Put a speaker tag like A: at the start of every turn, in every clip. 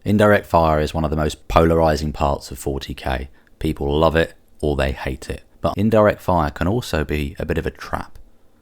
A: Indirect fire is one of the most polarizing parts of 40k. People love it or they hate it. But indirect fire can also be a bit of a trap.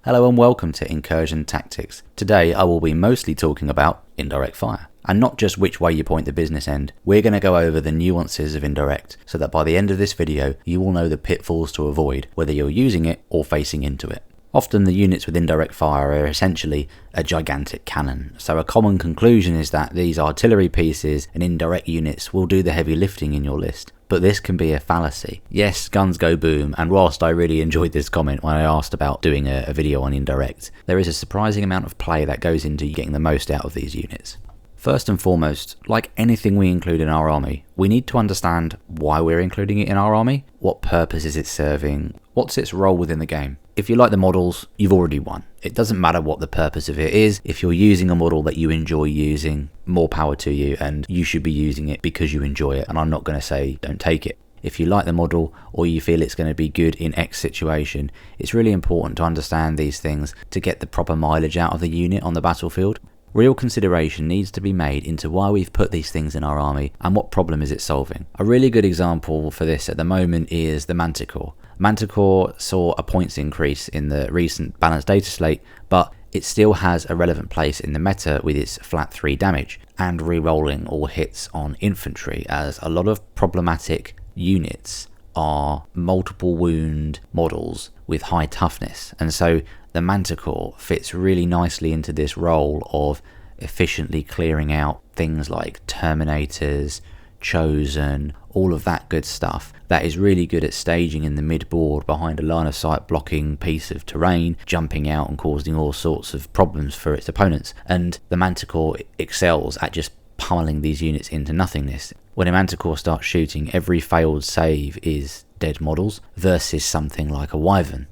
A: Hello and welcome to Incursion Tactics. Today I will be mostly talking about indirect fire. And not just which way you point the business end. We're going to go over the nuances of indirect so that by the end of this video you will know the pitfalls to avoid whether you're using it or facing into it. Often the units with indirect fire are essentially a gigantic cannon, so a common conclusion is that these artillery pieces and indirect units will do the heavy lifting in your list. But this can be a fallacy. Yes, guns go boom, and whilst I really enjoyed this comment when I asked about doing a video on indirect, there is a surprising amount of play that goes into getting the most out of these units. First and foremost, like anything we include in our army, we need to understand why we're including it in our army, what purpose is it serving, what's its role within the game. If you like the models, you've already won. It doesn't matter what the purpose of it is. If you're using a model that you enjoy using, more power to you, and you should be using it because you enjoy it, and I'm not going to say don't take it. If you like the model or you feel it's going to be good in X situation, it's really important to understand these things to get the proper mileage out of the unit on the battlefield. Real consideration needs to be made into why we've put these things in our army and what problem is it solving. A really good example for this at the moment is the Manticore. Manticore saw a points increase in the recent balanced data slate, but it still has a relevant place in the meta with its flat 3 damage and re-rolling all hits on infantry, as a lot of problematic units are multiple wound models with high toughness, and so the Manticore fits really nicely into this role of efficiently clearing out things like Terminators, Chosen, all of that good stuff that is really good at staging in the mid-board behind a line of sight blocking piece of terrain, jumping out and causing all sorts of problems for its opponents. And the Manticore excels at just pummeling these units into nothingness. When a Manticore starts shooting, every failed save is dead models versus something like a Wyvern.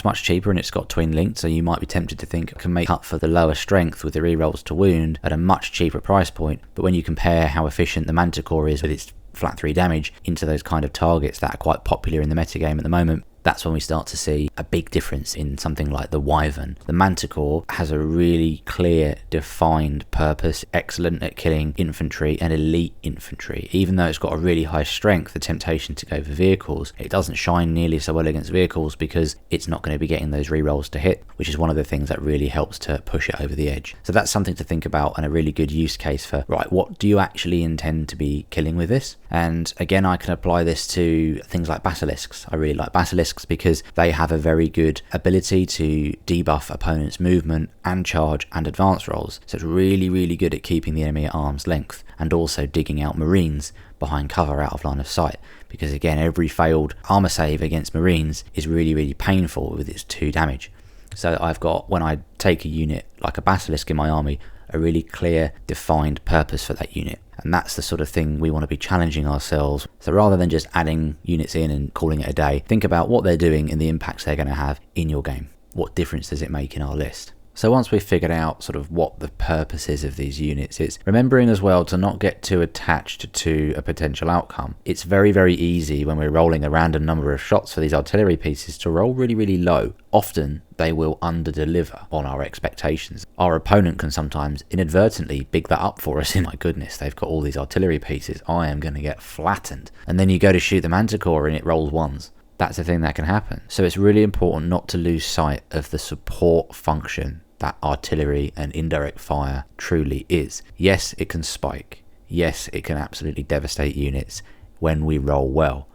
A: Much cheaper, and it's got twin linked, so you might be tempted to think it can make up for the lower strength with the rerolls to wound at a much cheaper price point. But when you compare how efficient the Manticore is with its flat 3 damage into those kind of targets that are quite popular in the metagame at the moment, that's when we start to see a big difference in something like the Wyvern. The Manticore has a really clear, defined purpose, excellent at killing infantry and elite infantry. Even though it's got a really high strength, the temptation to go for vehicles, it doesn't shine nearly so well against vehicles because it's not going to be getting those rerolls to hit, which is one of the things that really helps to push it over the edge. So that's something to think about and a really good use case for, right, what do you actually intend to be killing with this? And again, I can apply this to things like basilisks. I really like basilisks because they have a very good ability to debuff opponents' movement and charge and advance rolls. So it's really good at keeping the enemy at arm's length and also digging out marines behind cover out of line of sight, because again, every failed armor save against marines is really painful with its 2 damage. So I've got, when I take a unit like a basilisk in my army, a really clear, defined purpose for that unit. And that's the sort of thing we want to be challenging ourselves. So rather than just adding units in and calling it a day, think about what they're doing and the impacts they're going to have in your game. What difference does it make in our list? So once we've figured out sort of what the purpose is of these units, it's remembering as well to not get too attached to a potential outcome. It's very easy when we're rolling a random number of shots for these artillery pieces to roll really low. Often they will under-deliver on our expectations. Our opponent can sometimes inadvertently big that up for us. My goodness, they've got all these artillery pieces, I am going to get flattened. And then you go to shoot the Manticore and it rolls ones. That's a thing that can happen. So it's really important not to lose sight of the support function that artillery and indirect fire truly is. Yes, it can spike. Yes, it can absolutely devastate units when we roll well.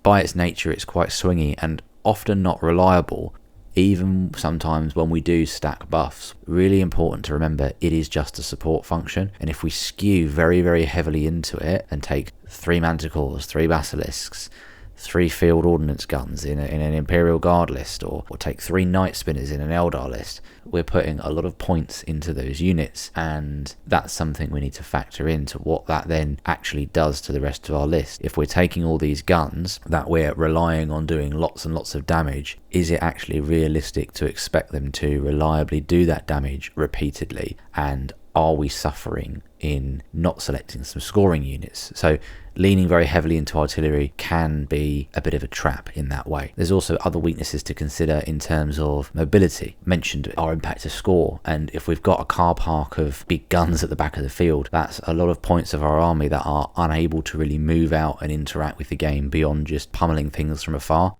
A: By its nature, it's quite swingy and often not reliable, even sometimes when we do stack buffs. Really important to remember, it is just a support function, and if we skew very heavily into it and take 3 Manticores, 3 Basilisks, 3 field ordnance guns in an Imperial Guard list, or take 3 Night Spinners in an Eldar list, we're putting a lot of points into those units, and that's something we need to factor into what that then actually does to the rest of our list. If we're taking all these guns that we're relying on doing lots and lots of damage, is it actually realistic to expect them to reliably do that damage repeatedly? And are we suffering in not selecting some scoring units? So leaning very heavily into artillery can be a bit of a trap in that way. There's also other weaknesses to consider in terms of mobility. Mentioned our impact to score, and if we've got a car park of big guns at the back of the field, that's a lot of points of our army that are unable to really move out and interact with the game beyond just pummeling things from afar.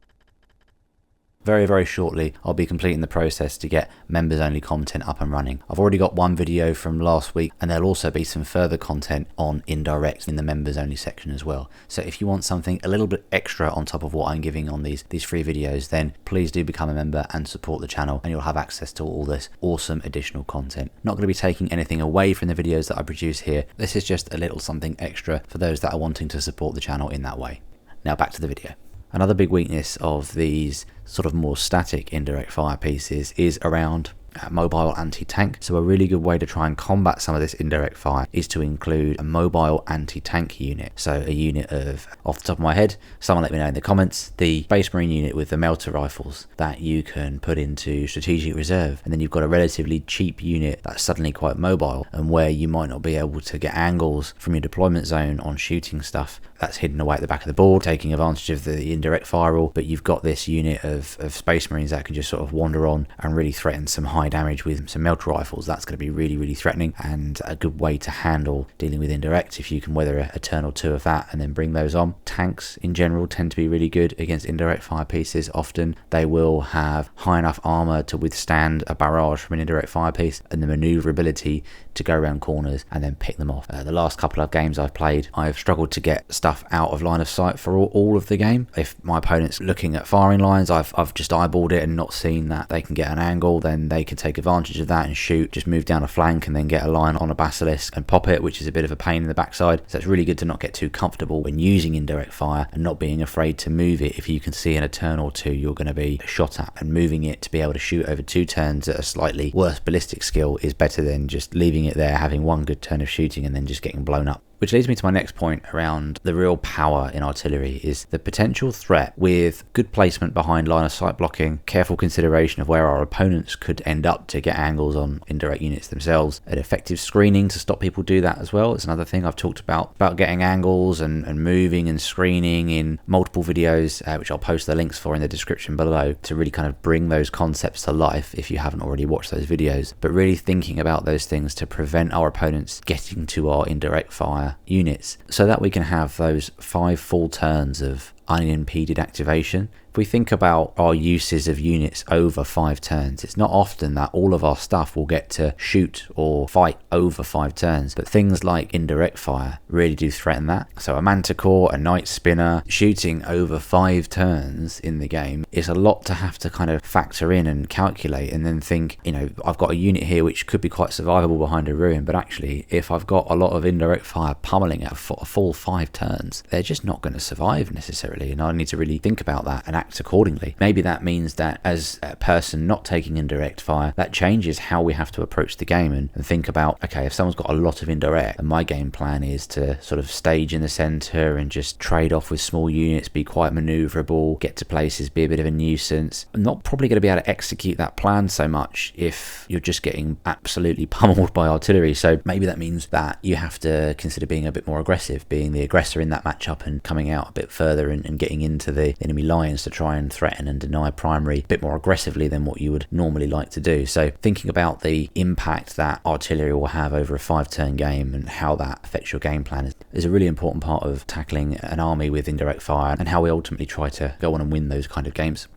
A: Very, very shortly, I'll be completing the process to get members only content up and running. I've already got one video from last week, and there'll also be some further content on Indirect in the members only section as well. So if you want something a little bit extra on top of what I'm giving on these free videos, then please do become a member and support the channel, and you'll have access to all this awesome additional content. Not going to be taking anything away from the videos that I produce here. This is just a little something extra for those that are wanting to support the channel in that way. Now back to the video. Another big weakness of these sort of more static indirect fire pieces is around mobile anti-tank. So a really good way to try and combat some of this indirect fire is to include a mobile anti-tank unit. So a unit of, off the top of my head, someone let me know in the comments, the Space Marine unit with the melter rifles that you can put into strategic reserve, and then you've got a relatively cheap unit that's suddenly quite mobile and where you might not be able to get angles from your deployment zone on shooting stuff that's hidden away at the back of the board, taking advantage of the indirect fire rule, but you've got this unit of Space Marines that can just sort of wander on and really threaten some high damage with some melter rifles. That's going to be really, really threatening, and a good way to handle dealing with indirect if you can weather a turn or two of that and then bring those on. Tanks in general tend to be really good against indirect fire pieces. Often they will have high enough armor to withstand a barrage from an indirect fire piece and the maneuverability to go around corners and then pick them off. The last couple of games I've played, I've struggled to get stuff out of line of sight for all of the game. If my opponent's looking at firing lines, I've just eyeballed it and not seen that they can get an angle, then they can take advantage of that and shoot, just move down a flank and then get a line on a basilisk and pop it, which is a bit of a pain in the backside. So it's really good to not get too comfortable when using indirect fire and not being afraid to move it. If you can see in a turn or two you're going to be shot at, and moving it to be able to shoot over 2 turns at a slightly worse ballistic skill is better than just leaving it there, having one good turn of shooting and then just getting blown up. Which leads me to my next point around the real power in artillery is the potential threat with good placement behind line of sight blocking, careful consideration of where our opponents could end up to get angles on indirect units themselves, and effective screening to stop people do that as well. It's another thing I've talked about getting angles and moving and screening in multiple videos, which I'll post the links for in the description below, to really kind of bring those concepts to life if you haven't already watched those videos. But really thinking about those things to prevent our opponents getting to our indirect fire units so that we can have those 5 full turns of unimpeded activation. If we think about our uses of units over 5 turns, it's not often that all of our stuff will get to shoot or fight over 5 turns, but things like indirect fire really do threaten that. So a manticore, a night spinner, shooting over 5 turns in the game is a lot to have to kind of factor in and calculate, and then think, you know, I've got a unit here which could be quite survivable behind a ruin, but actually if I've got a lot of indirect fire pummeling at a full 5 turns, they're just not going to survive necessarily, and I need to really think about that and act accordingly. Maybe that means that as a person not taking indirect fire, that changes how we have to approach the game and think about, okay, if someone's got a lot of indirect and my game plan is to sort of stage in the center and just trade off with small units, be quite maneuverable, get to places, be a bit of a nuisance, I'm not probably going to be able to execute that plan so much if you're just getting absolutely pummeled by artillery. So maybe that means that you have to consider being a bit more aggressive, being the aggressor in that matchup and coming out a bit further and getting into the enemy lines to try and threaten and deny primary a bit more aggressively than what you would normally like to do. So thinking about the impact that artillery will have over a 5-turn game and how that affects your game plan is a really important part of tackling an army with indirect fire and how we ultimately try to go on and win those kind of games.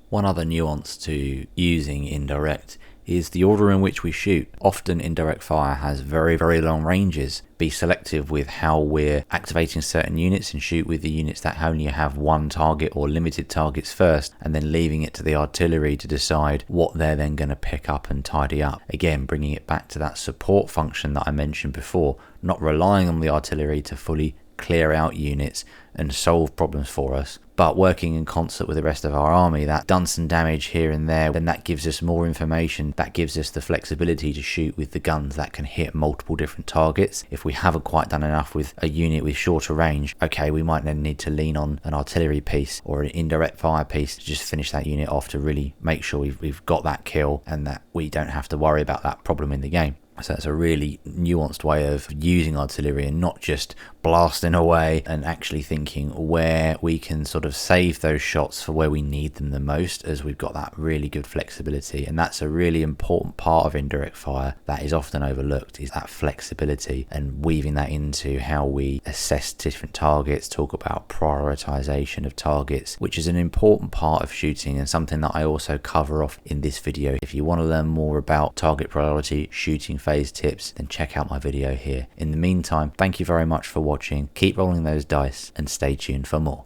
A: One other nuance to using indirect is the order in which we shoot. Often indirect fire has very, very long ranges. Be selective with how we're activating certain units and shoot with the units that only have one target or limited targets first, and then leaving it to the artillery to decide what they're then going to pick up and tidy up. Again, bringing it back to that support function that I mentioned before, not relying on the artillery to fully clear out units and solve problems for us, but working in concert with the rest of our army that done some damage here and there, then that gives us more information, that gives us the flexibility to shoot with the guns that can hit multiple different targets. If we haven't quite done enough with a unit with shorter range, okay, we might then need to lean on an artillery piece or an indirect fire piece to just finish that unit off to really make sure we've got that kill and that we don't have to worry about that problem in the game. So it's a really nuanced way of using artillery and not just blasting away, and actually thinking where we can sort of save those shots for where we need them the most, as we've got that really good flexibility. And that's a really important part of indirect fire that is often overlooked, is that flexibility, and weaving that into how we assess different targets, talk about prioritization of targets, which is an important part of shooting and something that I also cover off in this video. If you want to learn more about target priority, shooting phase tips, then check out my video here. In the meantime, thank you very much for watching. Keep rolling those dice and stay tuned for more.